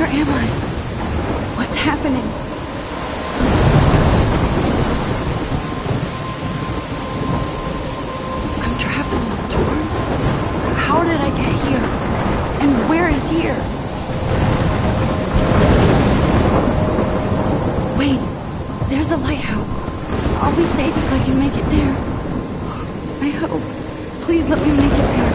Where am I? What's happening? I'm trapped in a storm? How did I get here? And where is here? Wait, there's the lighthouse. I'll be safe if I can make it there. I hope. Please let me make it there.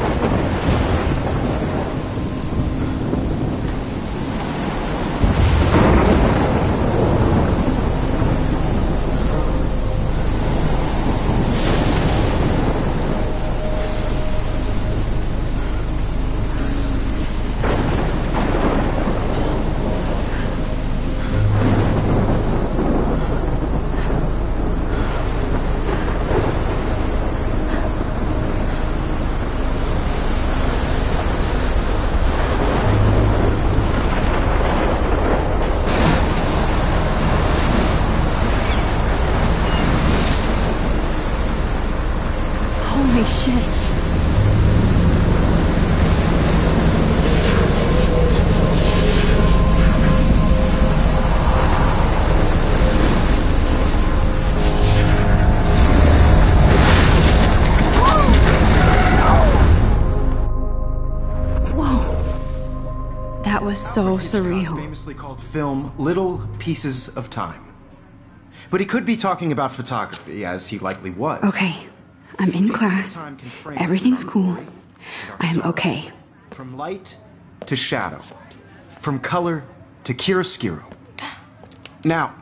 Holy shit. Whoa. That was so surreal. Famously called film Little Pieces of Time. But he could be talking about photography, as he likely was. Okay. I'm in class. Everything's cool. I'm okay. From light to shadow. From color to chiaroscuro. Now,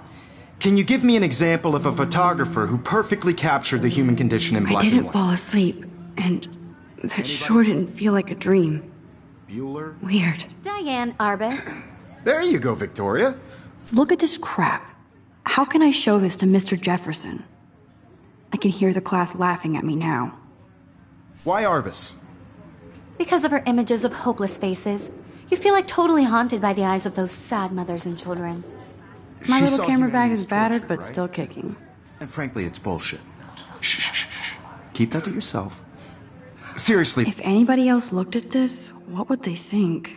can you give me an example of a photographer who perfectly captured the human condition in black and white? I didn't fall asleep, and that sure didn't feel like a dream. Bueller? Weird. Diane Arbus. There you go, Victoria. Look at this crap. How can I show this to Mr. Jefferson? I can hear the class laughing at me now. Why Arbus? Because of her images of hopeless faces, you feel like totally haunted by the eyes of those sad mothers and children. My She little saw camera bag humanity's is battered, torture, but right? still kicking. And frankly, it's bullshit. Shh, shh, shh, shh. Keep that to yourself. Seriously. If anybody else looked at this, what would they think?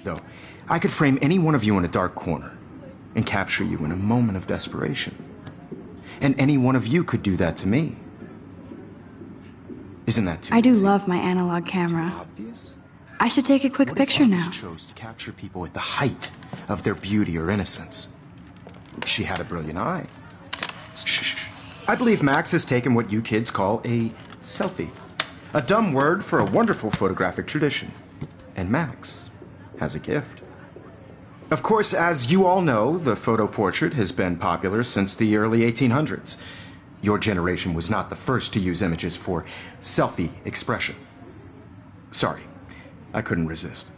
Though, I could frame any one of you in a dark corner and capture you in a moment of desperation. And any one of you could do that to me. Isn't that too I do easy? love my analog camera. Obvious? I should take a quick What if picture Arbus now. chose to capture people at the height of their beauty or innocence? She had a brilliant eye. Shh. I believe Max has taken what you kids call a selfie. A dumb word for a wonderful photographic tradition. And Max has a gift. Of course, as you all know, the photo portrait has been popular since the early 1800s. Your generation was not the first to use images for selfie expression. Sorry, I couldn't resist.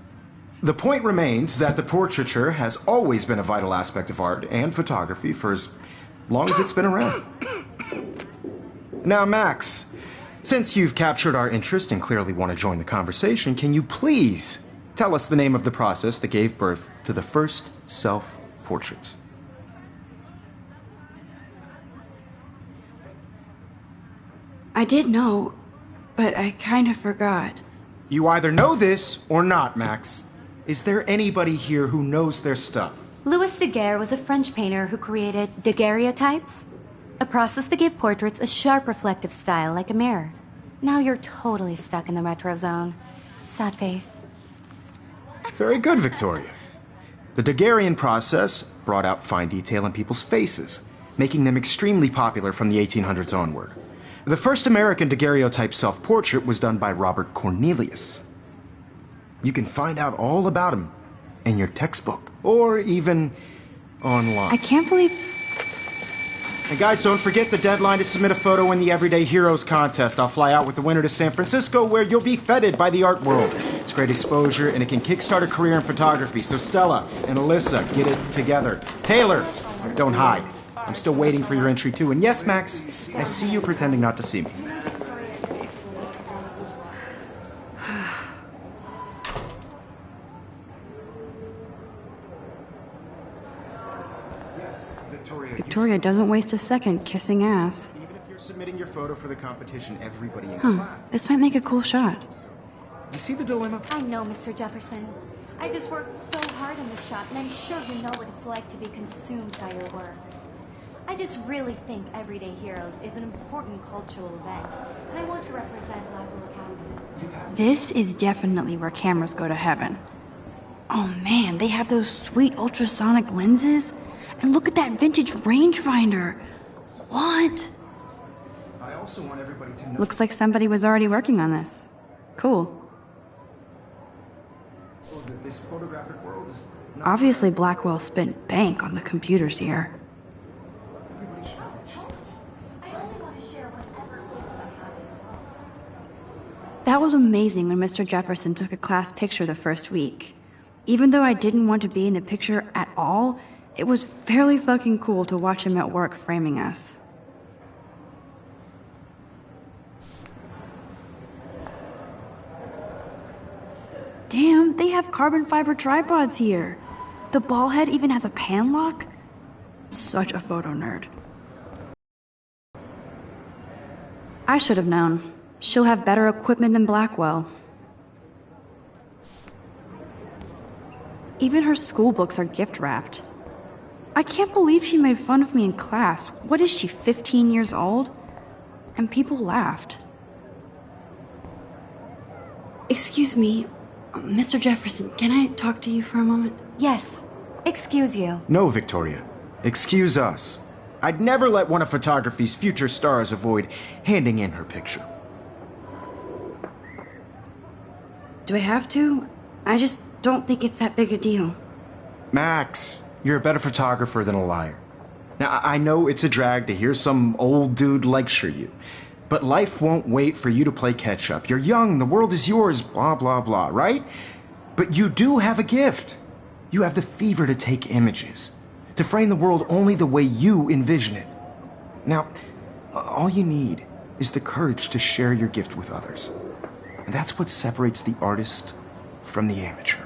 The point remains that the portraiture has always been a vital aspect of art and photography for as long as it's been around. Now, Max, since you've captured our interest and clearly want to join the conversation, can you please tell us the name of the process that gave birth to the first self-portraits? I did know, but I kind of forgot. You either know this or not, Max. Is there anybody here who knows their stuff? Louis Daguerre was a French painter who created daguerreotypes, a process that gave portraits a sharp reflective style like a mirror. Now you're totally stuck in the retro zone. Sad face. Very good, Victoria. The Daguerrean process brought out fine detail in people's faces, making them extremely popular from the 1800s onward. The first American daguerreotype self-portrait was done by Robert Cornelius. You can find out all about him in your textbook, or even online. I can't believe... And guys, don't forget the deadline to submit a photo in the Everyday Heroes contest. I'll fly out with the winner to San Francisco, where you'll be feted by the art world. It's great exposure, and it can kickstart a career in photography. So Stella and Alyssa, get it together. Taylor, don't hide. I'm still waiting for your entry, too. And yes, Max, I see you pretending not to see me. Yes, Victoria. Victoria doesn't waste a second kissing ass. Even if you're submitting your photo for the competition, everybody in class. This might make a cool shot. You see the dilemma? I know, Mr. Jefferson. I just worked so hard on this shot, and I'm sure you know what it's like to be consumed by your work. I just really think Everyday Heroes is an important cultural event, and I want to represent Blackwell Academy. This is definitely where cameras go to heaven. Oh man, they have those sweet ultrasonic lenses. And look at that vintage rangefinder. What? I also want everybody to know. Looks like somebody was already working on this. Cool. That this photographic world is not. Obviously, Blackwell spent bank on the computers here. Everybody should have that shot. I only want to share whatever gifts I have in the world. That was amazing when Mr. Jefferson took a class picture the first week. Even though I didn't want to be in the picture at all, it was fairly fucking cool to watch him at work framing us. Damn, they have carbon fiber tripods here. The ball head even has a pan lock. Such a photo nerd. I should have known. She'll have better equipment than Blackwell. Even her school books are gift wrapped. I can't believe she made fun of me in class. What is she, 15 years old? And people laughed. Excuse me, Mr. Jefferson, can I talk to you for a moment? Yes. Excuse you. No, Victoria. Excuse us. I'd never let one of photography's future stars avoid handing in her picture. Do I have to? I just don't think it's that big a deal. Max, you're a better photographer than a liar. Now, I know it's a drag to hear some old dude lecture you, but life won't wait for you to play catch-up. You're young, the world is yours, blah, blah, blah, right? But you do have a gift. You have the fever to take images, to frame the world only the way you envision it. Now, all you need is the courage to share your gift with others. And that's what separates the artist from the amateur.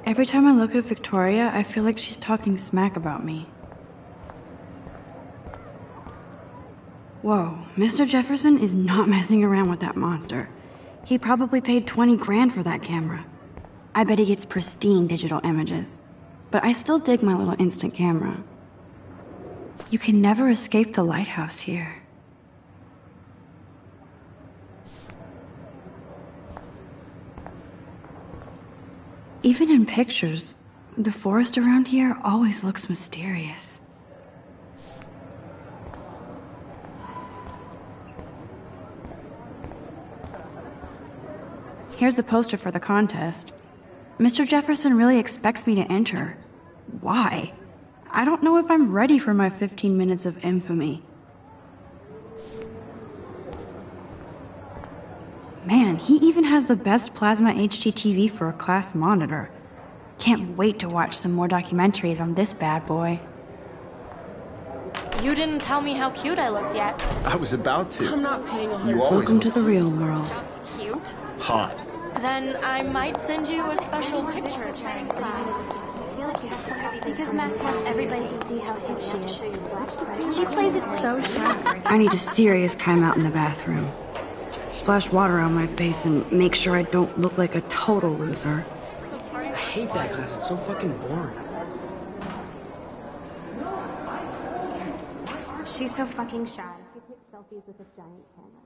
Every time I look at Victoria, I feel like she's talking smack about me. Whoa, Mr. Jefferson is not messing around with that monster. He probably paid 20 grand for that camera. I bet he gets pristine digital images. But I still dig my little instant camera. You can never escape the lighthouse here. Even in pictures, the forest around here always looks mysterious. Here's the poster for the contest. Mr. Jefferson really expects me to enter. Why? I don't know if I'm ready for my 15 minutes of infamy. Man, he even has the best plasma HDTV for a class monitor. Can't wait to watch some more documentaries on this bad boy. You didn't tell me how cute I looked yet. I was about to. I'm not paying a You always Welcome look to the real world. Just cute. hot. Then I might send you a special picture. Because Max wants everybody to see how hip she is. And she plays it so shy. I need a serious timeout in the bathroom. Splash water on my face and make sure I don't look like a total loser. I hate that class. It's so fucking boring. She's so fucking shy. She takes selfies with a giant camera.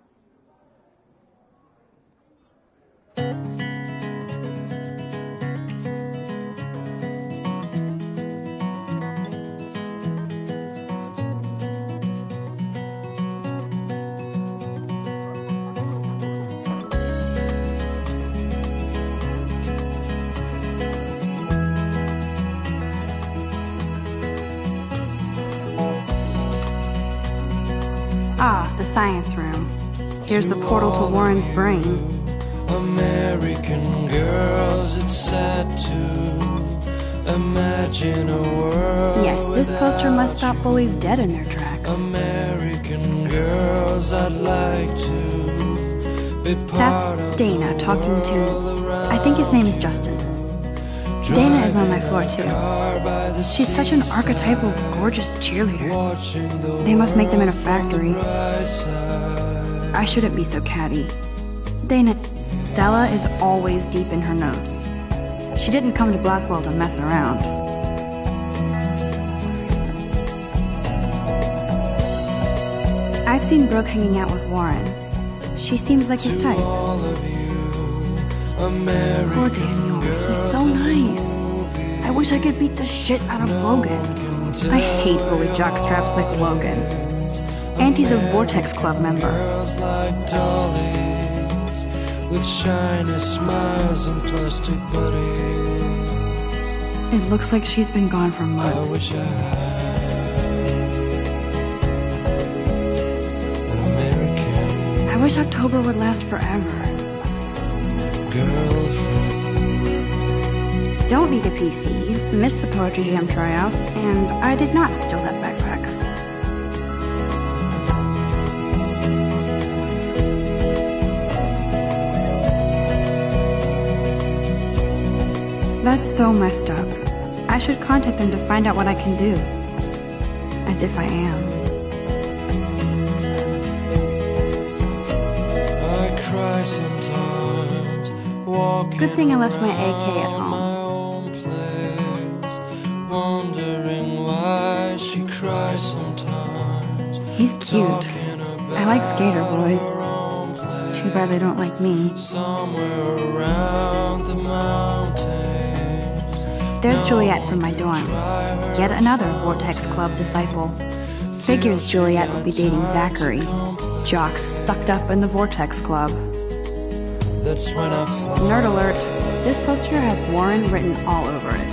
Ah, the science room. Here's the portal to Warren's brain. American girls, it's sad to imagine a world. Yes, this poster must stop bullies dead in their tracks. American girls, I'd like to be part That's of Dana the talking to, world I think his name is Justin. Dana is on my floor too. She's such an archetypal, gorgeous cheerleader. They must make them in a factory. I shouldn't be so catty. Dana, Stella is always deep in her notes. She didn't come to Blackwell to mess around. I've seen Brooke hanging out with Warren. She seems like his type. Poor Daniel, he's so nice. I wish I could beat the shit out of Logan. I hate bully jockstraps like Logan. And he's a Vortex Club member. With shiny smiles and plastic buddies. It looks like she's been gone for months. I wish I had an American. I wish October would last forever. Girlfriend. Don't need a PC, missed the Poetry Jam tryouts, and I did not steal that backpack. That's so messed up. I should contact them to find out what I can do. As if I am. I cry sometimes, walking Good thing I left my AK at around home. my own place, wondering why she cries sometimes. He's cute. I like skater boys. Too bad they don't like me. Somewhere around the mountains. There's Juliet from my dorm. Yet another Vortex Club disciple. Figures Juliet will be dating Zachary. Jocks sucked up in the Vortex Club. That's when I fly Nerd alert. This poster has Warren written all over it.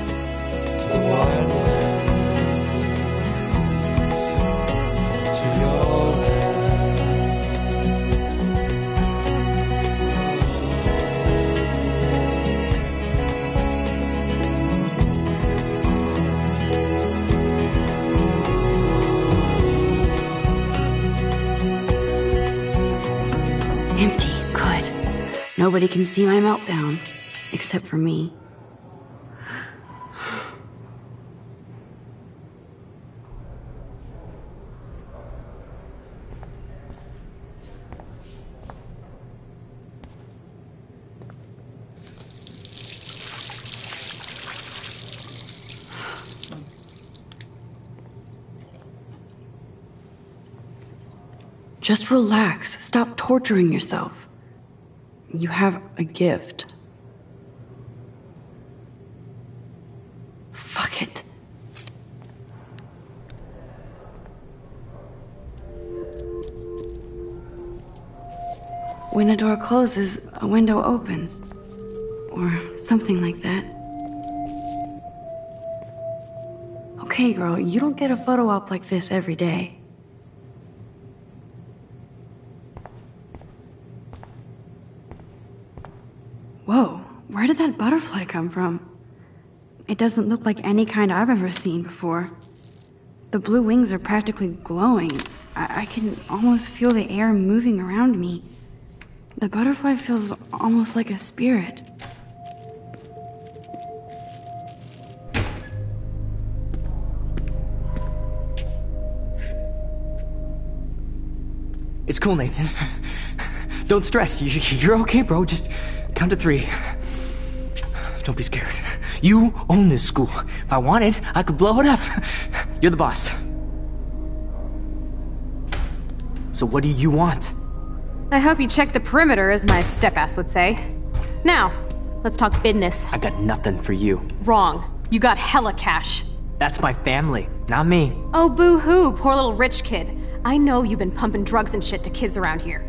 to the wide land, to your land. Empty. Good. Nobody can see my meltdown. Except for me. Just relax. Stop torturing yourself. You have a gift. Fuck it. When a door closes, a window opens. Or something like that. Okay, girl, you don't get a photo op like this every day. Whoa, where did that butterfly come from? It doesn't look like any kind I've ever seen before. The blue wings are practically glowing. I can almost feel the air moving around me. The butterfly feels almost like a spirit. It's cool, Nathan. Don't stress. You're okay, bro. Just count to 3. Don't be scared. You own this school. If I wanted, I could blow it up. You're the boss. So what do you want? I hope you checked the perimeter, as my step-ass would say. Now, let's talk business. I got nothing for you. Wrong. You got hella cash. That's my family, not me. Oh, boo-hoo, poor little rich kid. I know you've been pumping drugs and shit to kids around here.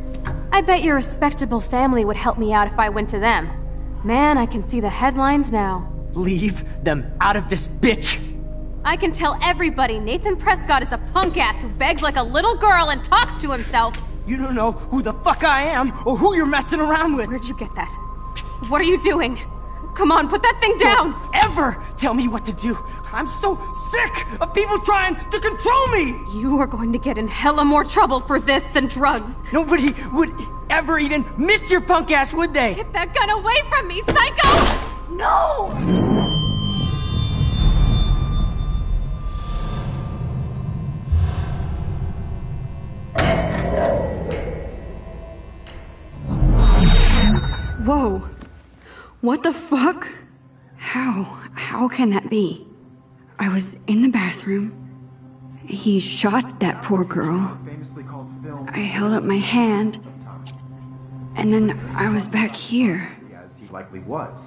I bet your respectable family would help me out if I went to them. Man, I can see the headlines now. Leave them out of this bitch! I can tell everybody Nathan Prescott is a punk ass who begs like a little girl and talks to himself. You don't know who the fuck I am or who you're messing around with. Where'd you get that? What are you doing? Come on, put that thing down! Don't ever tell me what to do! I'm so sick of people trying to control me! You are going to get in hella more trouble for this than drugs. Nobody would ever even miss your punk ass, would they? Get that gun away from me, psycho! No! What the fuck? How can that be? I was in the bathroom. He shot that poor girl. I held up my hand. And then I was back here. As he likely was.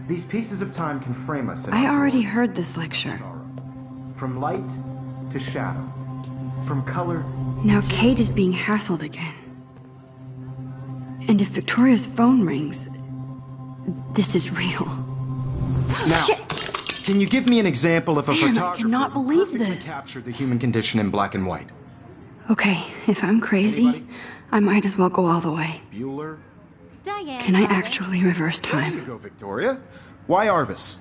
These pieces of time can frame us. I already heard this lecture. From light to shadow. From color. Now Kate is being hassled again. And if Victoria's phone rings, this is real. Now, Shit. Can you give me an example of a Damn, I photographer cannot who believe perfectly this. captured the human condition in black and white? Okay, if I'm crazy, Anybody? I might as well go all the way. Bueller? Diane. Can I Arbus. actually reverse There you time? go, Victoria. Why Arbus?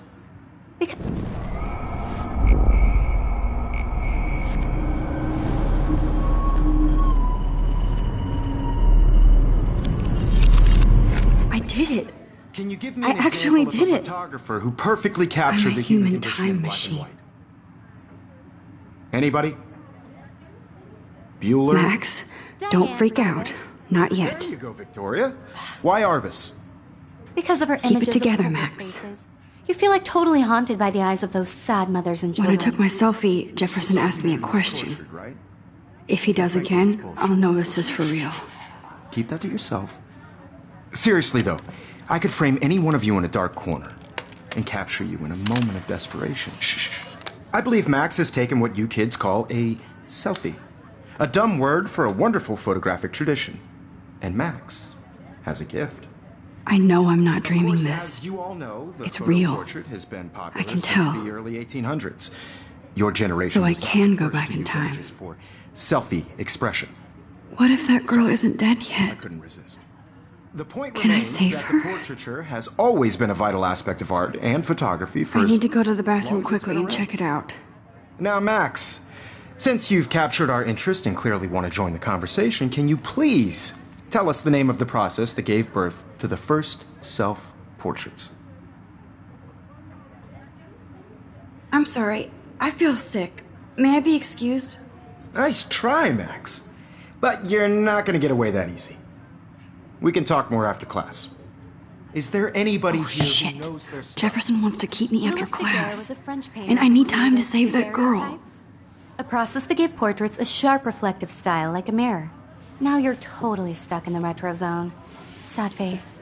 I did it. Can you give me I an actually example did of a it. photographer who perfectly captured I'm a the human human condition time in black machine. and white? Anybody? Bueller? Max, don't freak out. Not yet. There you go, Victoria. Why Arbus? Because of her Keep it images together, of hopeless Max. faces. You feel like totally haunted by the eyes of those sad mothers and When I children. took my selfie, Jefferson asked me a question. Tortured, right? If he does again, I'll know this is for real. Keep that to yourself. Seriously, though, I could frame any one of you in a dark corner and capture you in a moment of desperation. Shh. I believe Max has taken what you kids call a selfie. A dumb word for a wonderful photographic tradition. And Max has a gift. I know I'm not dreaming Of course, this. as you all know, the It's photo real. portrait has been popular I can since tell. the early 1800s. Your generation So I was not can the go first back to in use time. images for selfie expression. What if that girl isn't dead I yet? couldn't resist. The point Can I remains save that her? the portraiture has always been a vital aspect of art and photography for I as need to go to the long bathroom as it's quickly been and around. check it out. Now, Max, since you've captured our interest and clearly want to join the conversation, can you please tell us the name of the process that gave birth to the first self-portraits? I'm sorry. I feel sick. May I be excused? Nice try, Max. But you're not going to get away that easy. We can talk more after class. Is there anybody Oh, here shit. who knows their stuff? Jefferson wants to keep me after Louis Daguerre class. was a French painter And I need who time to created save that girl. daguerreotypes, a process that gave portraits a sharp reflective style like a mirror. Now you're totally stuck in the retro zone. Sad face.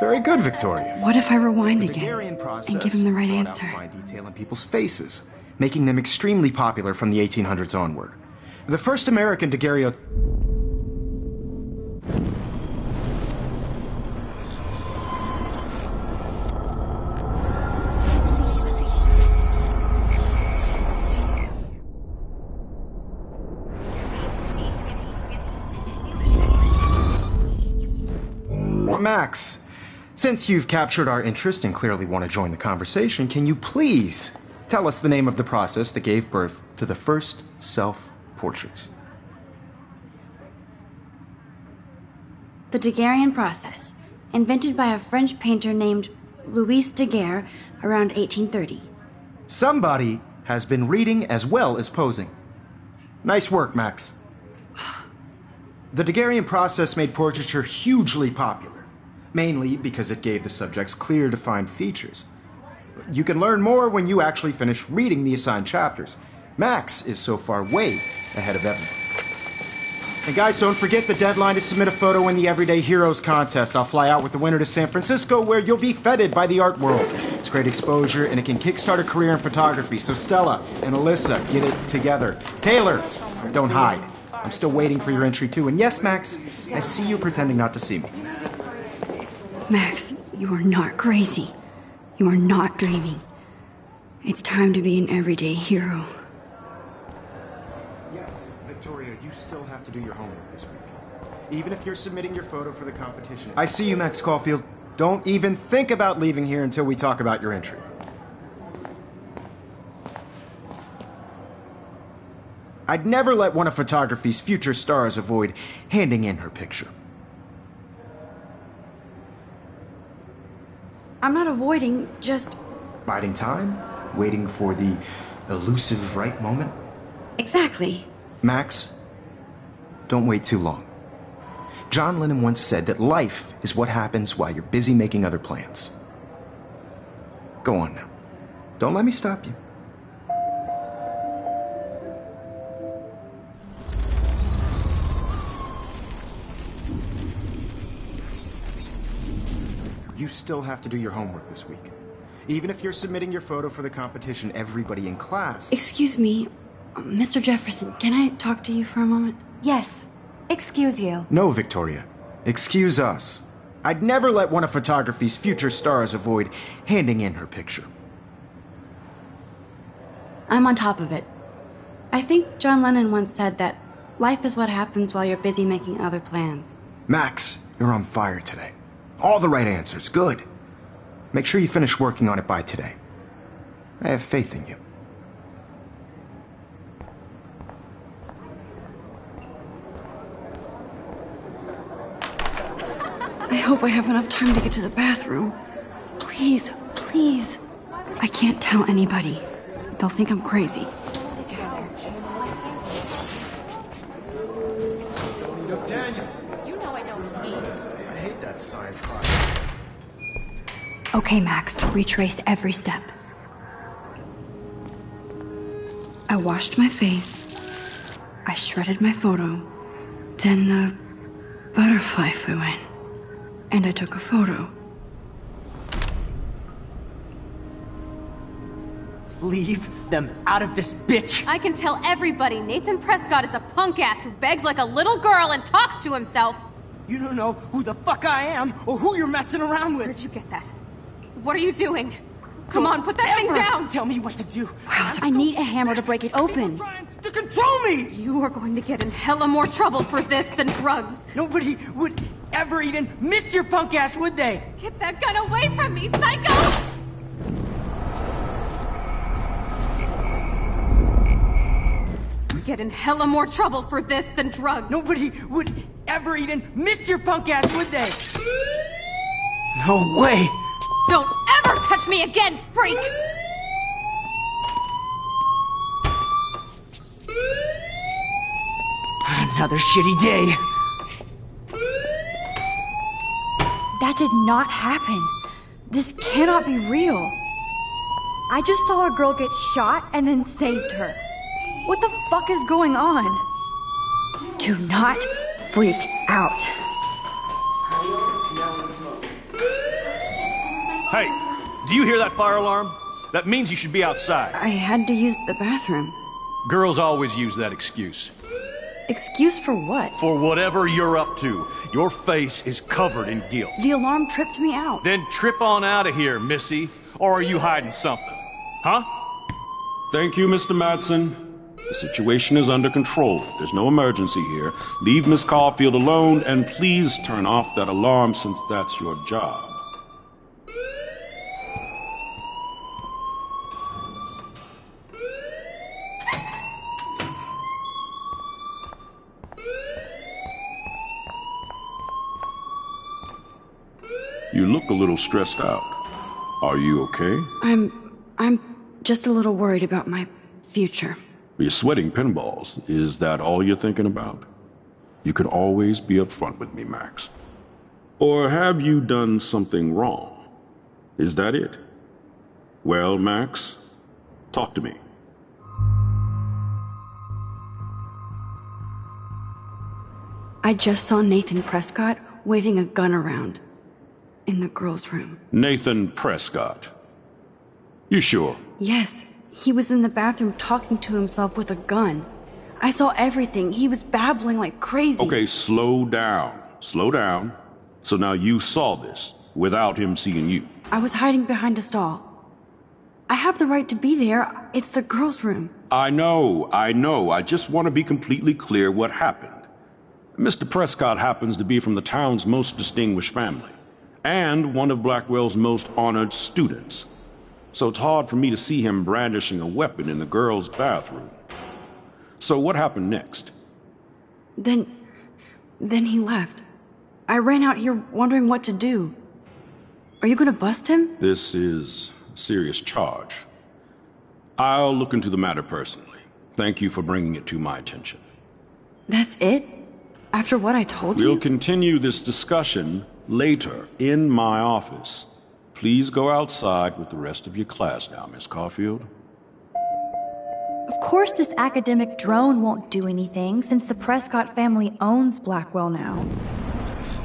Very good, Victoria. What if I rewind The again Daguerrean process and give him the right brought out answer? fine detail in people's faces, making them extremely popular from the 1800s onward. The first American daguerreotype. Max, since you've captured our interest and clearly want to join the conversation, can you please tell us the name of the process that gave birth to the first self-portraits? The Daguerrean process, invented by a French painter named Louis Daguerre around 1830. Somebody has been reading as well as posing. Nice work, Max. The Daguerrean process made portraiture hugely popular, mainly because it gave the subjects clear, defined features. You can learn more when you actually finish reading the assigned chapters. Max is so far way ahead of everyone. And guys, don't forget the deadline to submit a photo in the Everyday Heroes contest. I'll fly out with the winner to San Francisco, where you'll be feted by the art world. It's great exposure, and it can kickstart a career in photography. So Stella and Alyssa, get it together. Taylor, don't hide. I'm still waiting for your entry, too. And yes, Max, I see you pretending not to see me. Max, you are not crazy. You are not dreaming. It's time to be an everyday hero. Yes, Victoria, you still have to do your homework this week. Even if you're submitting your photo for the competition. I see you, Max Caulfield. Don't even think about leaving here until we talk about your entry. I'd never let one of photography's future stars avoid handing in her picture. I'm not avoiding, just... Biding time? Waiting for the elusive right moment? Exactly. Max, don't wait too long. John Lennon once said that life is what happens while you're busy making other plans. Go on now. Don't let me stop you. You still have to do your homework this week. Even if you're submitting your photo for the competition, everybody in class... Excuse me, Mr. Jefferson, can I talk to you for a moment? Yes. Excuse you. No, Victoria. Excuse us. I'd never let one of photography's future stars avoid handing in her picture. I'm on top of it. I think John Lennon once said that life is what happens while you're busy making other plans. Max, you're on fire today. All the right answers. Good. Make sure you finish working on it by today. I have faith in you. I hope I have enough time to get to the bathroom. Please, please. I can't tell anybody. They'll think I'm crazy. Daniel. You know I don't tease. I hate that science class. Okay, Max, retrace every step. I washed my face. I shredded my photo. Then the butterfly flew in. And I took a photo. Leave them out of this bitch! I can tell everybody Nathan Prescott is a punk ass who begs like a little girl and talks to himself. You don't know who the fuck I am or who you're messing around with. Where'd you get that? What are you doing? Come on, put that thing down! Tell me what to do. I need a hammer to break it open. Trying to control me! You are going to get in hella more trouble for this than drugs. Nobody would ever even miss your punk ass, would they? Get that gun away from me, psycho! Get in hella more trouble for this than drugs. Nobody would ever even miss your punk ass, would they? No way! Don't ever touch me again, freak! Another shitty day. That did not happen. This cannot be real. I just saw a girl get shot and then saved her. What the fuck is going on? Do not freak out. Hey, do you hear that fire alarm? That means you should be outside. I had to use the bathroom. Girls always use that excuse. Excuse for what? For whatever you're up to. Your face is covered in guilt. The alarm tripped me out. Then trip on out of here, missy. Or are you hiding something? Huh? Thank you, Mr. Madsen. The situation is under control. There's no emergency here. Leave Miss Caulfield alone, and please turn off that alarm since that's your job. You look a little stressed out. Are you okay? I'm just a little worried about my future. You're sweating pinballs. Is that all you're thinking about? You can always be upfront with me, Max. Or have you done something wrong? Is that it? Well, Max, talk to me. I just saw Nathan Prescott waving a gun around in the girls' room. Nathan Prescott. You sure? Yes, he was in the bathroom talking to himself with a gun. I saw everything. He was babbling like crazy. Okay, slow down. Slow down. So now you saw this without him seeing you. I was hiding behind a stall. I have the right to be there. It's the girls' room. I know. I just want to be completely clear what happened. Mr. Prescott happens to be from the town's most distinguished family, and one of Blackwell's most honored students. So it's hard for me to see him brandishing a weapon in the girls' bathroom. So what happened next? Then he left. I ran out here wondering what to do. Are you gonna bust him? This is a serious charge. I'll look into the matter personally. Thank you for bringing it to my attention. That's it? After what I told you? We'll continue this discussion later in my office. Please go outside with the rest of your class now, Miss Caulfield. Of course this academic drone won't do anything since the Prescott family owns Blackwell now.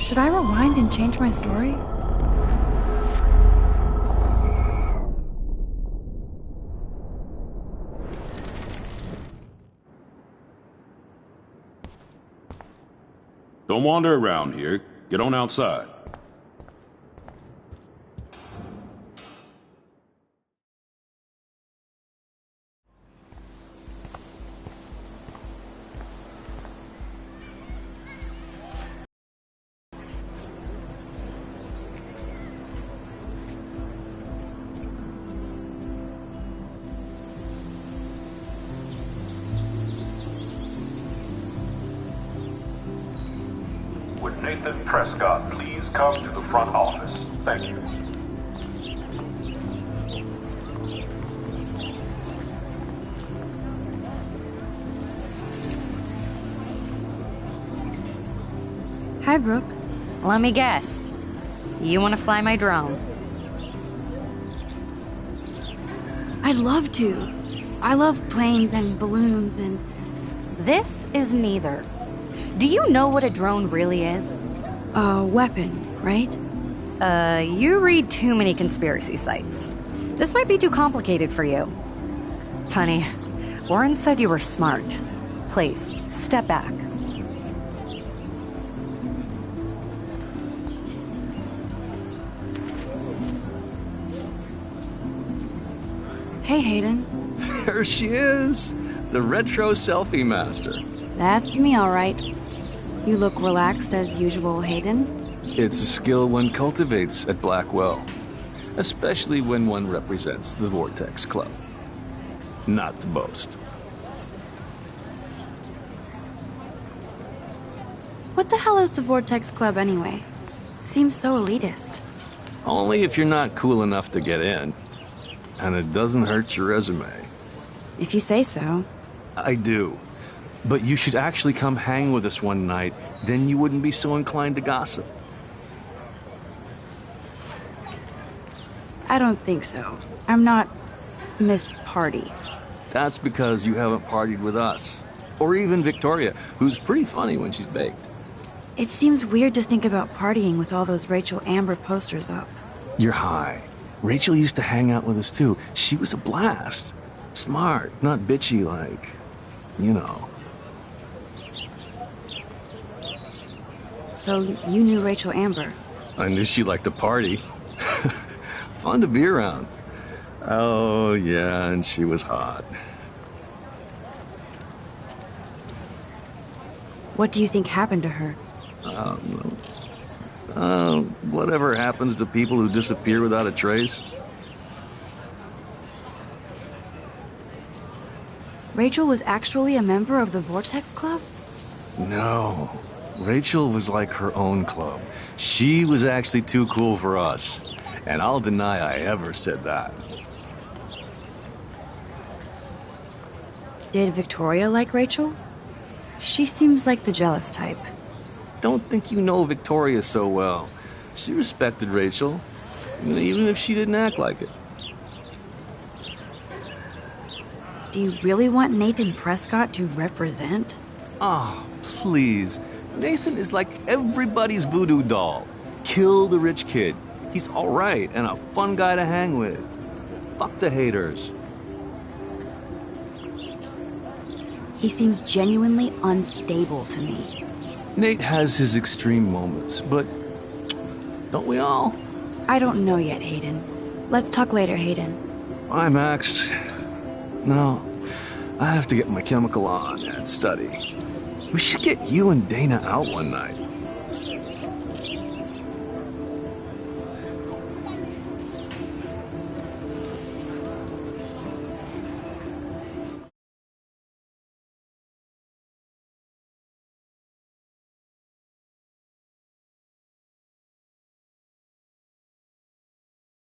Should I rewind and change my story? Don't wander around here. Get on outside. Would Nathan Prescott please come to the front office? Thank you. Hi, Brooke. Let me guess. You want to fly my drone? I'd love to. I love planes and balloons and... This is neither. Do you know what a drone really is? A weapon, right? You read too many conspiracy sites. This might be too complicated for you. Funny, Warren said you were smart. Please, step back. Hey, Hayden. There she is! The retro selfie master. That's me, all right. You look relaxed as usual, Hayden. It's a skill one cultivates at Blackwell, especially when one represents the Vortex Club. Not to boast. What the hell is the Vortex Club anyway? Seems so elitist. Only if you're not cool enough to get in. And it doesn't hurt your resume. If you say so. I do. But you should actually come hang with us one night, then you wouldn't be so inclined to gossip. I don't think so. I'm not Miss Party. That's because you haven't partied with us. Or even Victoria, who's pretty funny when she's baked. It seems weird to think about partying with all those Rachel Amber posters up. You're high. Rachel used to hang out with us too. She was a blast. Smart, not bitchy like, you know. So you knew Rachel Amber? I knew she liked to party. Fun to be around. Oh, yeah, and she was hot. What do you think happened to her? Whatever happens to people who disappear without a trace. Rachel was actually a member of the Vortex Club? No. Rachel was like her own club. She was actually too cool for us. And I'll deny I ever said that. Did Victoria like Rachel? She seems like the jealous type. Don't think you know Victoria so well. She respected Rachel, even if she didn't act like it. Do you really want Nathan Prescott to represent? Oh, please. Nathan is like everybody's voodoo doll. Kill the rich kid. He's all right and a fun guy to hang with. Fuck the haters. He seems genuinely unstable to me. Nate has his extreme moments, but don't we all? I don't know yet, Hayden. Let's talk later, Hayden. Bye, Max. No, I have to get my chemical on and study. We should get you and Dana out one night.